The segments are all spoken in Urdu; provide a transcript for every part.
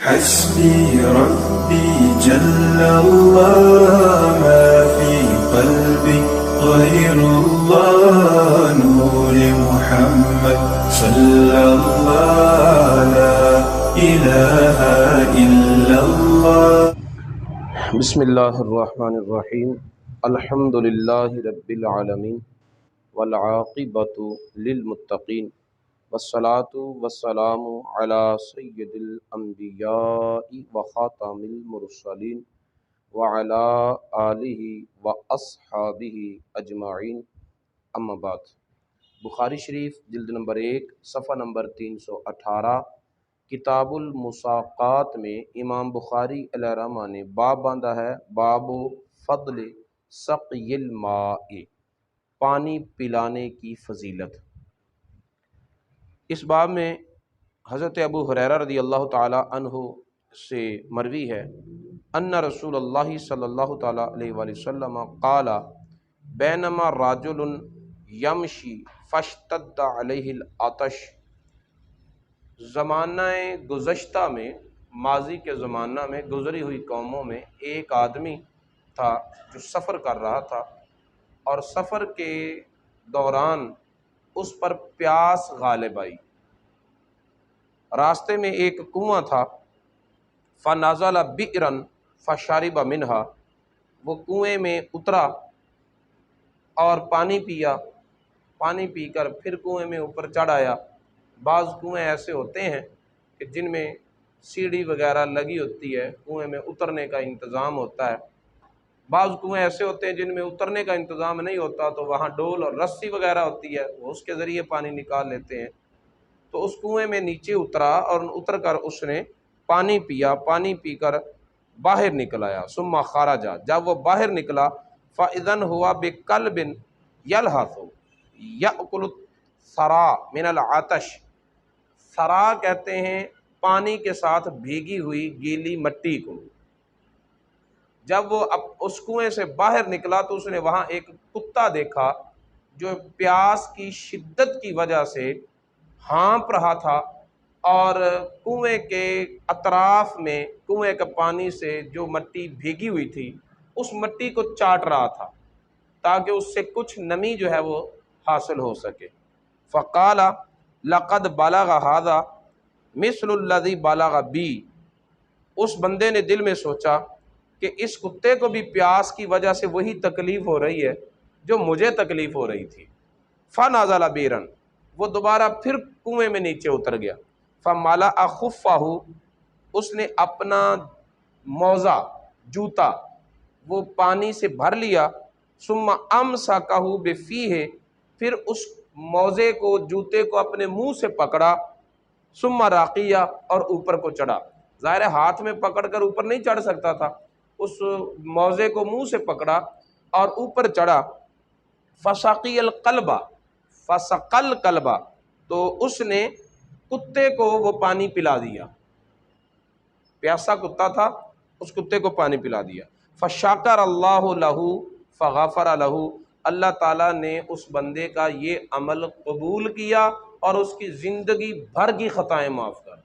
حسبي ربي جل الله ما في قلبي غير الله نور محمد صلى الله لا إله إلا الله. بسم اللہ الرحمن الرحیم. الحمد للہ رب العالمین والعاقبۃ للمتقین والصلاة والسلام علی سید الانبیاء وخاتم المرسلین وعلی آلہ واصحابہ اجمعین. اما بعد. بخاری شریف جلد نمبر 1 صفحہ نمبر 318 کتاب المساقات میں امام بخاری علیہ الرحمہ نے باب باندھا ہے، باب فضل سقی الماء، پانی پلانے کی فضیلت. اس باب میں حضرت ابو ہریرہ رضی اللہ تعالی عنہ سے مروی ہے ان رسول اللہ صلی اللہ تعالی علیہ وآلہ وسلم قال بینما رجل یمشی فاشتد علیہ العطش. زمانہ گزشتہ میں، ماضی کے زمانہ میں گزری ہوئی قوموں میں ایک آدمی تھا جو سفر کر رہا تھا، اور سفر کے دوران اس پر پیاس غالب آئی. راستے میں ایک کنواں تھا، فنزل بئرا فشرب منہا، وہ کنویں میں اترا اور پانی پیا، پانی پی کر پھر کنویں میں اوپر چڑھ آیا. بعض کنویں ایسے ہوتے ہیں کہ جن میں سیڑھی وغیرہ لگی ہوتی ہے، کنویں میں اترنے کا انتظام ہوتا ہے. بعض کنویں ایسے ہوتے ہیں جن میں اترنے کا انتظام نہیں ہوتا، تو وہاں ڈول اور رسی وغیرہ ہوتی ہے، وہ اس کے ذریعے پانی نکال لیتے ہیں. تو اس کنویں میں نیچے اترا اور اتر کر اس نے پانی پیا، پانی پی کر باہر نکل آیا. ثم خرج، جب وہ باہر نکلا فاذا ہوا بکلب یلہث یأکل الثرى من العطش. ثرا کہتے ہیں پانی کے ساتھ بھیگی ہوئی گیلی مٹی کو. جب وہ اس کنویں سے باہر نکلا تو اس نے وہاں ایک کتا دیکھا جو پیاس کی شدت کی وجہ سے ہانپ رہا تھا، اور کنویں کے اطراف میں کنویں کے پانی سے جو مٹی بھیگی ہوئی تھی اس مٹی کو چاٹ رہا تھا تاکہ اس سے کچھ نمی جو ہے وہ حاصل ہو سکے. فقال لقد بلغ هذا مثل الذي بلغ بی. اس بندے نے دل میں سوچا کہ اس کتے کو بھی پیاس کی وجہ سے وہی تکلیف ہو رہی ہے جو مجھے تکلیف ہو رہی تھی. فنزل بیرا، وہ دوبارہ پھر کنویں میں نیچے اتر گیا. فملأ خفہ، اس نے اپنا موزہ، جوتا، وہ پانی سے بھر لیا. ثم امسکہ بفیہ، پھر اس موزے کو، جوتے کو اپنے منہ سے پکڑا. ثم راقیہ، اور اوپر کو چڑھا. ظاہر ہے ہاتھ میں پکڑ کر اوپر نہیں چڑھ سکتا تھا، اس موزے کو منہ سے پکڑا اور اوپر چڑھا. فسقی القلب، فسقل قلبہ، تو اس نے کتے کو وہ پانی پلا دیا. پیاسا کتا تھا، اس کتے کو پانی پلا دیا. فشکر اللہ لہ فغفر لہ، اللہ تعالیٰ نے اس بندے کا یہ عمل قبول کیا اور اس کی زندگی بھر کی خطائیں معاف کر،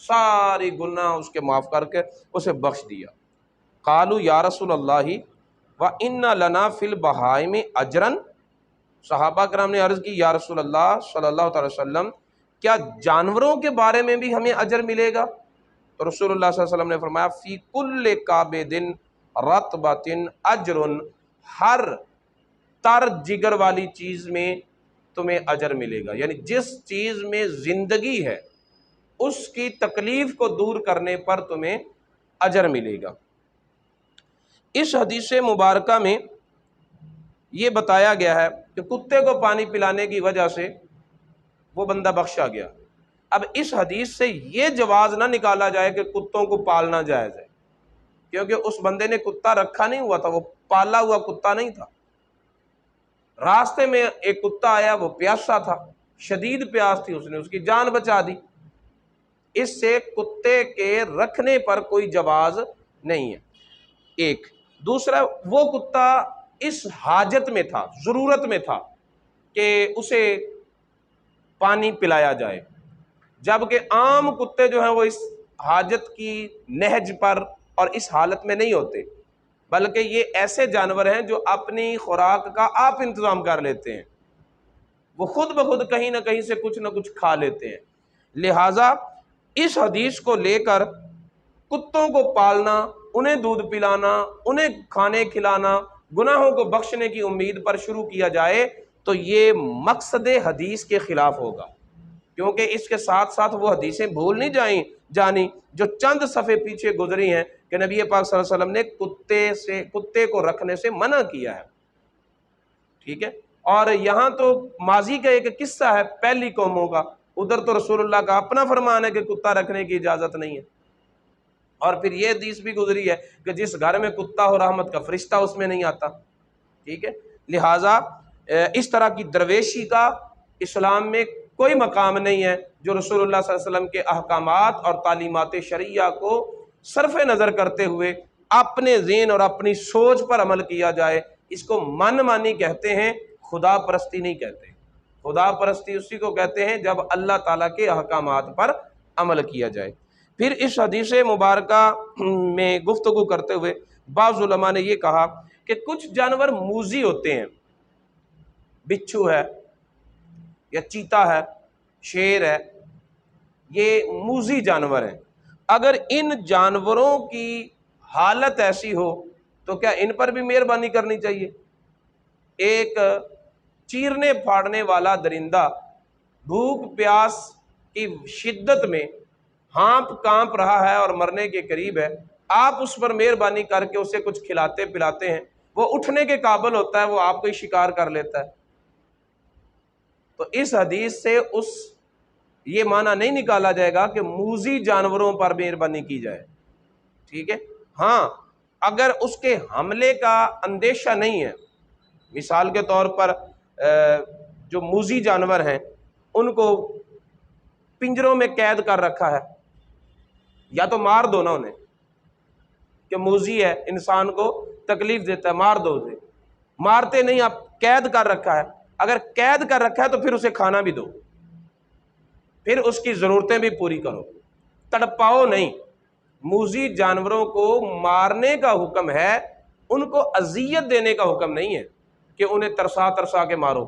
ساری گناہ اس کے معاف کر کے اسے بخش دیا. قالوا یا رسول اللہ وَإِنَّ لَنَا فِي الْبَهَائِمِ أَجْرًا. صحابہ کرام نے عرض کی، یا رسول اللہ صلی اللہ تعالی وسلم، کیا جانوروں کے بارے میں بھی ہمیں اجر ملے گا؟ تو رسول اللہ صلی اللہ علیہ وسلم نے فرمایا فی کل کابد رطبۃ اجر، ہر تر جگر والی چیز میں تمہیں اجر ملے گا. یعنی جس چیز میں زندگی ہے اس کی تکلیف کو دور کرنے پر تمہیں اجر ملے گا. اس حدیث مبارکہ میں یہ بتایا گیا ہے کہ کتے کو پانی پلانے کی وجہ سے وہ بندہ بخشا گیا. اب اس حدیث سے یہ جواز نہ نکالا جائے کہ کتوں کو پالنا جائز ہے، کیونکہ اس بندے نے کتا رکھا نہیں ہوا تھا، وہ پالا ہوا کتا نہیں تھا. راستے میں ایک کتا آیا، وہ پیاسا تھا، شدید پیاس تھی، اس نے اس کی جان بچا دی. اس سے کتے کے رکھنے پر کوئی جواز نہیں ہے. ایک دوسرا، وہ کتا اس حاجت میں تھا، ضرورت میں تھا کہ اسے پانی پلایا جائے. جبکہ عام کتے جو ہیں وہ اس حاجت کی نہج پر اور اس حالت میں نہیں ہوتے، بلکہ یہ ایسے جانور ہیں جو اپنی خوراک کا آپ انتظام کر لیتے ہیں، وہ خود بخود کہیں نہ کہیں سے کچھ نہ کچھ کھا لیتے ہیں۔ لہٰذا اس حدیث کو لے کر کتوں کو پالنا، انہیں دودھ پلانا، انہیں کھانے کھلانا، گناہوں کو بخشنے کی امید پر شروع کیا جائے تو یہ مقصد حدیث کے خلاف ہوگا، کیونکہ اس کے ساتھ ساتھ وہ حدیثیں بھول نہیں جانی جو چند صفحے پیچھے گزری ہیں کہ نبی پاک صلی اللہ علیہ وسلم نے کتے کو رکھنے سے منع کیا ہے، ٹھیک ہے۔ اور یہاں تو ماضی کا ایک قصہ ہے پہلی قوموں کا، ادھر تو رسول اللہ کا اپنا فرمان ہے کہ کتا رکھنے کی اجازت نہیں ہے، اور پھر یہ حدیث بھی گزری ہے کہ جس گھر میں کتا ہو رحمت کا فرشتہ اس میں نہیں آتا، ٹھیک ہے۔ لہٰذا اس طرح کی درویشی کا اسلام میں کوئی مقام نہیں ہے۔ جو رسول اللہ صلی اللہ علیہ وسلم کے احکامات اور تعلیمات شرعیہ کو صرف نظر کرتے ہوئے اپنے ذہن اور اپنی سوچ پر عمل کیا جائے، اس کو من مانی کہتے ہیں، خدا پرستی نہیں کہتے۔ خدا پرستی اسی کو کہتے ہیں جب اللہ تعالیٰ کے احکامات پر عمل کیا جائے۔ پھر اس حدیث مبارکہ میں گفتگو کرتے ہوئے بعض علماء نے یہ کہا کہ کچھ جانور موذی ہوتے ہیں، بچھو ہے یا چیتا ہے، شیر ہے، یہ موذی جانور ہیں۔ اگر ان جانوروں کی حالت ایسی ہو تو کیا ان پر بھی مہربانی کرنی چاہیے؟ ایک چیرنے پھاڑنے والا درندہ بھوک پیاس کی شدت میں ہانپ کانپ رہا ہے اور مرنے کے قریب ہے، آپ اس پر مہربانی کر کے اسے کچھ کھلاتے پلاتے ہیں، وہ اٹھنے کے قابل ہوتا ہے، وہ آپ کو ہی شکار کر لیتا ہے، تو اس حدیث سے یہ معنی نہیں نکالا جائے گا کہ موذی جانوروں پر مہربانی کی جائے، ٹھیک ہے۔ ہاں اگر اس کے حملے کا اندیشہ نہیں ہے، مثال کے طور پر جو موذی جانور ہیں ان کو پنجروں میں قید کر رکھا ہے، یا تو مار دو نا انہیں، کہ موذی ہے انسان کو تکلیف دیتا ہے، مار دو اسے، مارتے نہیں، آپ قید کر رکھا ہے، اگر قید کر رکھا ہے تو پھر اسے کھانا بھی دو، پھر اس کی ضرورتیں بھی پوری کرو، تڑپاؤ نہیں۔ موذی جانوروں کو مارنے کا حکم ہے، ان کو اذیت دینے کا حکم نہیں ہے کہ انہیں ترسا ترسا کے مارو۔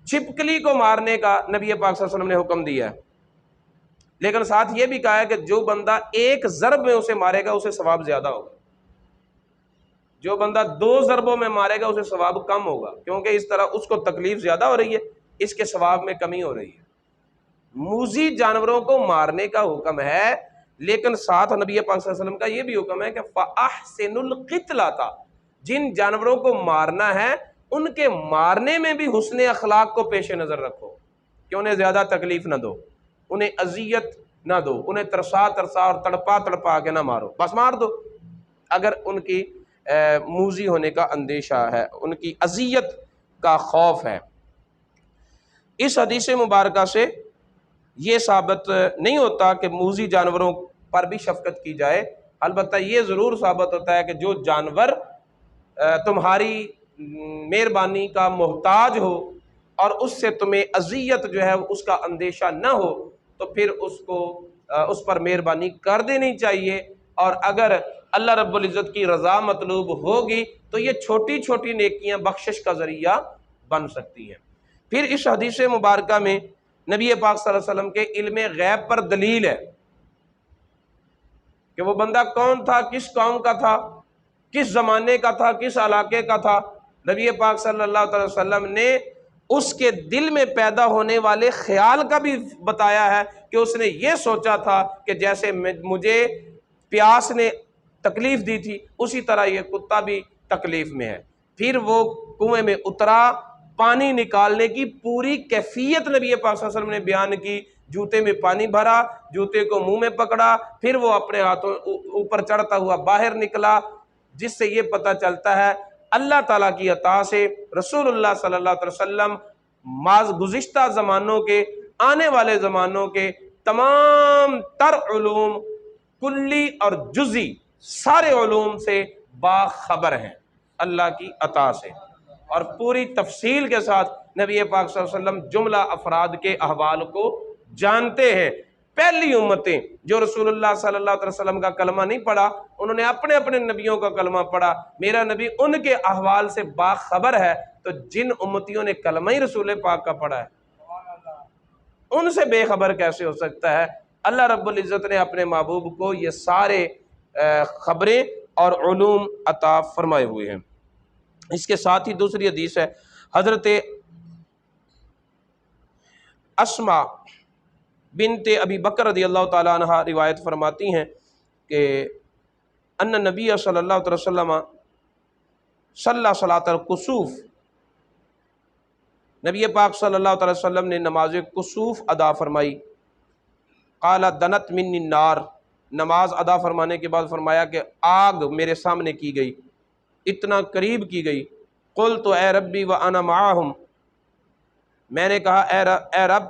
چھپکلی کو مارنے کا نبی پاک صلی اللہ علیہ وسلم نے حکم دیا ہے، لیکن ساتھ یہ بھی کہا ہے کہ جو بندہ ایک ضرب میں اسے مارے گا اسے ثواب زیادہ ہوگا، جو بندہ 2 ضربوں میں مارے گا اسے ثواب کم ہوگا، کیونکہ اس طرح اس کو تکلیف زیادہ ہو رہی ہے، اس کے ثواب میں کمی ہو رہی ہے۔ موذی جانوروں کو مارنے کا حکم ہے، لیکن ساتھ نبی پاک صلی اللہ علیہ وسلم کا یہ بھی حکم ہے کہ فَأَحْسِنُ الْقِتْلَةَ، جن جانوروں کو مارنا ہے ان کے مارنے میں بھی حسن اخلاق کو پیش نظر رکھو، کہ انہیں زیادہ تکلیف نہ دو، انہیں اذیت نہ دو، انہیں ترسا ترسا اور تڑپا تڑپا کے نہ مارو، بس مار دو اگر ان کی موذی ہونے کا اندیشہ ہے، ان کی اذیت کا خوف ہے۔ اس حدیث مبارکہ سے یہ ثابت نہیں ہوتا کہ موذی جانوروں پر بھی شفقت کی جائے، البتہ یہ ضرور ثابت ہوتا ہے کہ جو جانور تمہاری مہربانی کا محتاج ہو اور اس سے تمہیں اذیت جو ہے اس کا اندیشہ نہ ہو تو پھر اس پر مہربانی کر دینی چاہیے، اور اگر اللہ رب العزت کی رضا مطلوب ہوگی تو یہ چھوٹی چھوٹی نیکیاں بخشش کا ذریعہ بن سکتی ہیں۔ پھر اس حدیث مبارکہ میں نبی پاک صلی اللہ علیہ وسلم کے علم غیب پر دلیل ہے کہ وہ بندہ کون تھا، کس قوم کا تھا، کس زمانے کا تھا، کس علاقے کا تھا۔ نبی پاک صلی اللہ علیہ وسلم نے اس کے دل میں پیدا ہونے والے خیال کا بھی بتایا ہے کہ اس نے یہ سوچا تھا کہ جیسے مجھے پیاس نے تکلیف دی تھی اسی طرح یہ کتا بھی تکلیف میں ہے۔ پھر وہ کنویں میں اترا، پانی نکالنے کی پوری کیفیت نبی پاک صلی اللہ علیہ وسلم نے بیان کی، جوتے میں پانی بھرا، جوتے کو منہ میں پکڑا، پھر وہ اپنے ہاتھوں اوپر چڑھتا ہوا باہر نکلا، جس سے یہ پتہ چلتا ہے اللہ تعالیٰ کی عطا سے رسول اللہ صلی اللہ علیہ وسلم گزشتہ زمانوں کے، آنے والے زمانوں کے تمام تر علوم کلی اور جزئی سارے علوم سے باخبر ہیں اللہ کی عطا سے، اور پوری تفصیل کے ساتھ نبی پاک صلی اللہ علیہ وسلم جملہ افراد کے احوال کو جانتے ہیں پہلی امتیں جو رسول اللہ صلی اللہ علیہ وسلم کا کلمہ نہیں پڑھا، انہوں نے اپنے اپنے نبیوں کا کلمہ پڑھا، میرا نبی ان کے احوال سے باخبر ہے، تو جن امتیوں نے کلمہ ہی رسول پاک کا پڑھا ہے ان سے بے خبر کیسے ہو سکتا ہے؟ اللہ رب العزت نے اپنے محبوب کو یہ سارے خبریں اور علوم عطا فرمائے ہوئے ہیں۔ اس کے ساتھ ہی دوسری حدیث ہے، حضرت اسما بنت ابی بکر رضی اللہ تعالیٰ عنہ روایت فرماتی ہیں کہ ان نبی صلی اللہ علیہ وسلم صلی صلاۃ الکسوف، نبی پاک صلی اللہ علیہ وسلم نے نماز کسوف ادا فرمائی، قال دنت من النار، نماز ادا فرمانے کے بعد فرمایا کہ آگ میرے سامنے کی گئی، اتنا قریب کی گئی، قلت اے ربی وانا معاہم، میں نے کہا اے رب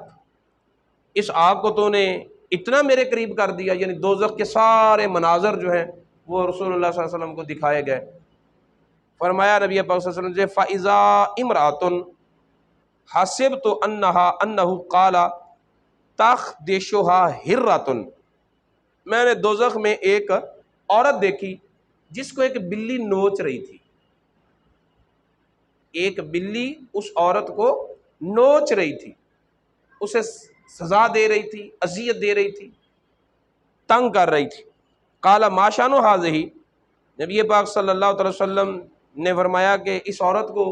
اس آگ کو تو نے اتنا میرے قریب کر دیا، یعنی دوزخ کے سارے مناظر جو ہیں وہ رسول اللہ صلی اللہ علیہ وسلم کو دکھائے گئے۔ فرمایا نبی پاک صلی اللہ علیہ وسلم سے فَإِذَا امْرَأَةٌ حَسِبْتُ أَنَّهُ قَالَ تَخْدِشُهَا هِرَّةٌ، میں نے دوزخ میں ایک عورت دیکھی جس کو ایک بلی نوچ رہی تھی، ایک بلی اس عورت کو نوچ رہی تھی، اسے سزا دے رہی تھی، اذیت دے رہی تھی، تنگ کر رہی تھی۔ قال ما شأن هذه، نبی پاک صلی اللہ علیہ وسلم نے فرمایا کہ اس عورت کو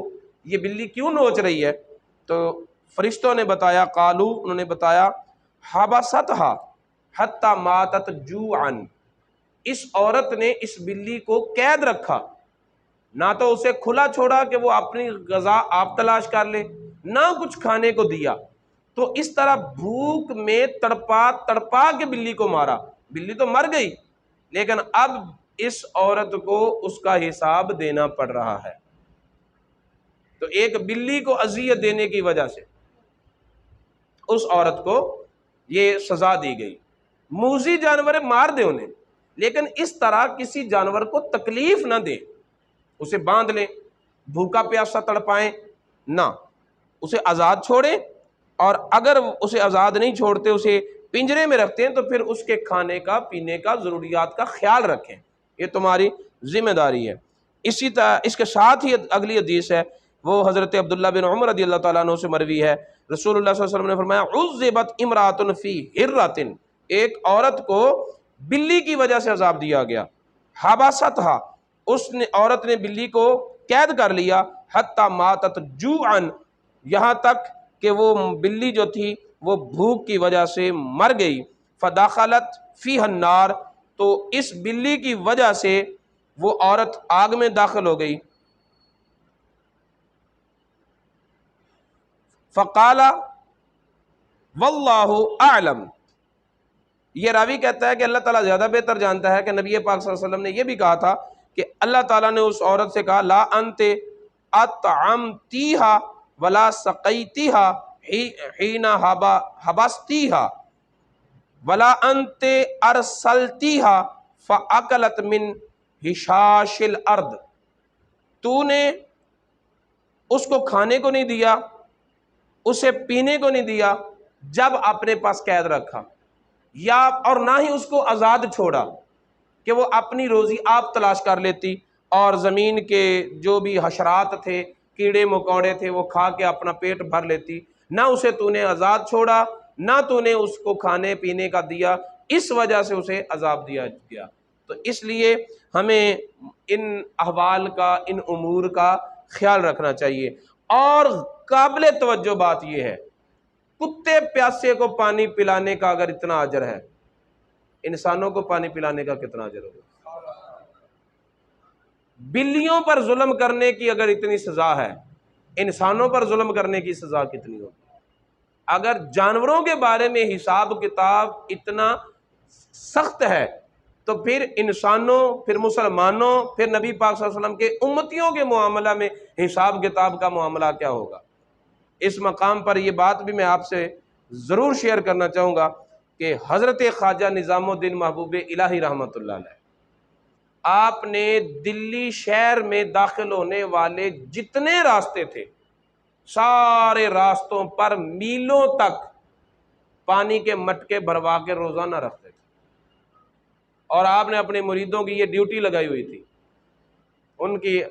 یہ بلی کیوں نوچ رہی ہے؟ تو فرشتوں نے بتایا، قالو، انہوں نے بتایا، حبستها حتی ماتت جوعا، اس عورت نے اس بلی کو قید رکھا، نہ تو اسے کھلا چھوڑا کہ وہ اپنی غذا آپ تلاش کر لے، نہ کچھ کھانے کو دیا، تو اس طرح بھوک میں تڑپا تڑپا کے بلی کو مارا، بلی تو مر گئی لیکن اب اس عورت کو اس کا حساب دینا پڑ رہا ہے۔ تو ایک بلی کو اذیت دینے کی وجہ سے اس عورت کو یہ سزا دی گئی۔ موذی جانور مار دے انہیں، لیکن اس طرح کسی جانور کو تکلیف نہ دے، اسے باندھ لیں، بھوکا پیاسا تڑپائیں نہ، اسے آزاد چھوڑیں، اور اگر اسے آزاد نہیں چھوڑتے، اسے پنجرے میں رکھتے ہیں، تو پھر اس کے کھانے کا، پینے کا، ضروریات کا خیال رکھیں، یہ تمہاری ذمہ داری ہے۔ اسی طرح اس کے ساتھ ہی اگلی حدیث ہے، وہ حضرت عبداللہ بن عمر رضی اللہ تعالیٰ عنہ سے مروی ہے، رسول اللہ صلی اللہ علیہ وسلم نے فرمایا عذبت امرأۃ فی ہرۃ، ایک عورت کو بلی کی وجہ سے عذاب دیا گیا، حبستھا، اس نے عورت نے بلی کو قید کر لیا، حتی ماتت جوعا، یہاں تک کہ وہ بلی جو تھی وہ بھوک کی وجہ سے مر گئی، فدخلت فیہا النار، تو اس بلی کی وجہ سے وہ عورت آگ میں داخل ہو گئی۔ فقال واللہ اعلم، یہ راوی کہتا ہے کہ اللہ تعالیٰ زیادہ بہتر جانتا ہے کہ نبی پاک صلی اللہ علیہ وسلم نے یہ بھی کہا تھا کہ اللہ تعالیٰ نے اس عورت سے کہا لا انت اطعمتیہا ولا سقیتیہا حین حبستیہا ولا انت ارسلتیہا فاکلت من حشاش الارض، تو نے اس کو کھانے کو نہیں دیا، اسے پینے کو نہیں دیا جب اپنے پاس قید رکھا، یا اور نہ ہی اس کو آزاد چھوڑا کہ وہ اپنی روزی آپ تلاش کر لیتی، اور زمین کے جو بھی حشرات تھے، کیڑے مکوڑے تھے، وہ کھا کے اپنا پیٹ بھر لیتی، نہ اسے تو نے آزاد چھوڑا، نہ تو نے اس کو کھانے پینے کا دیا، اس وجہ سے اسے عذاب دیا گیا۔ تو اس لیے ہمیں ان احوال کا، ان امور کا خیال رکھنا چاہیے۔ اور قابل توجہ بات یہ ہے، کتے پیاسے کو پانی پلانے کا اگر اتنا اجر ہے، انسانوں کو پانی پلانے کا کتنا اجر ہوگا؟ بلیوں پر ظلم کرنے کی اگر اتنی سزا ہے، انسانوں پر ظلم کرنے کی سزا کتنی ہوگی؟ اگر جانوروں کے بارے میں حساب کتاب اتنا سخت ہے تو پھر انسانوں، پھر مسلمانوں، پھر نبی پاک صلی اللہ علیہ وسلم کے امتیوں کے معاملہ میں حساب کتاب کا معاملہ کیا ہوگا؟ اس مقام پر یہ بات بھی میں آپ سے ضرور شیئر کرنا چاہوں گا کہ حضرت خواجہ نظام الدین محبوب الہی رحمۃ اللہ علیہ، آپ نے دلی شہر میں داخل ہونے والے جتنے راستے تھے، سارے راستوں پر میلوں تک پانی کے مٹکے بھروا کے روزانہ رکھتے تھے، اور آپ نے اپنے مریدوں کی یہ ڈیوٹی لگائی ہوئی تھی، ان کی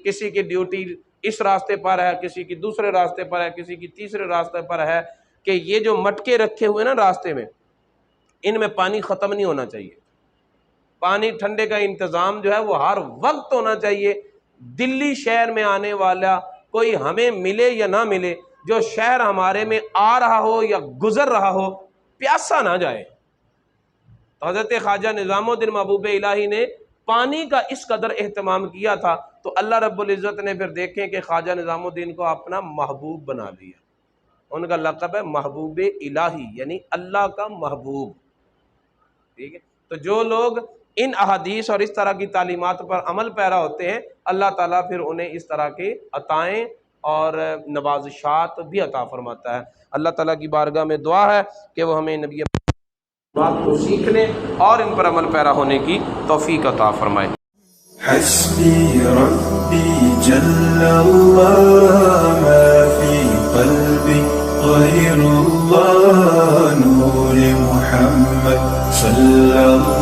کسی کی ڈیوٹی اس راستے پر ہے، کسی کی دوسرے راستے پر ہے، کسی کی تیسرے راستے پر ہے، کہ یہ جو مٹکے رکھے ہوئے نا راستے میں، ان میں پانی ختم نہیں ہونا چاہیے، پانی ٹھنڈے کا انتظام جو ہے وہ ہر وقت ہونا چاہیے۔ دلی شہر میں آنے والا کوئی ہمیں ملے یا نہ ملے، جو شہر ہمارے میں آ رہا ہو یا گزر رہا ہو، پیاسا نہ جائے۔ تو حضرت خواجہ نظام الدین محبوب الہی نے پانی کا اس قدر اہتمام کیا تھا، تو اللہ رب العزت نے پھر دیکھیں کہ خواجہ نظام الدین کو اپنا محبوب بنا لیا، ان کا لقب ہے محبوب الہی، یعنی اللہ کا محبوب، ٹھیک ہے۔ تو جو لوگ ان احادیث اور اس طرح کی تعلیمات پر عمل پیرا ہوتے ہیں، اللہ تعالیٰ پھر انہیں اس طرح کے عطائیں اور نوازشات بھی عطا فرماتا ہے۔ اللہ تعالیٰ کی بارگاہ میں دعا ہے کہ وہ ہمیں نبی بات کو سیکھنے اور ان پر عمل پیرا ہونے کی توفیق عطا فرمائے۔ حسبي ربي جل الله ما في قلبي غير الله نور محمد صلى الله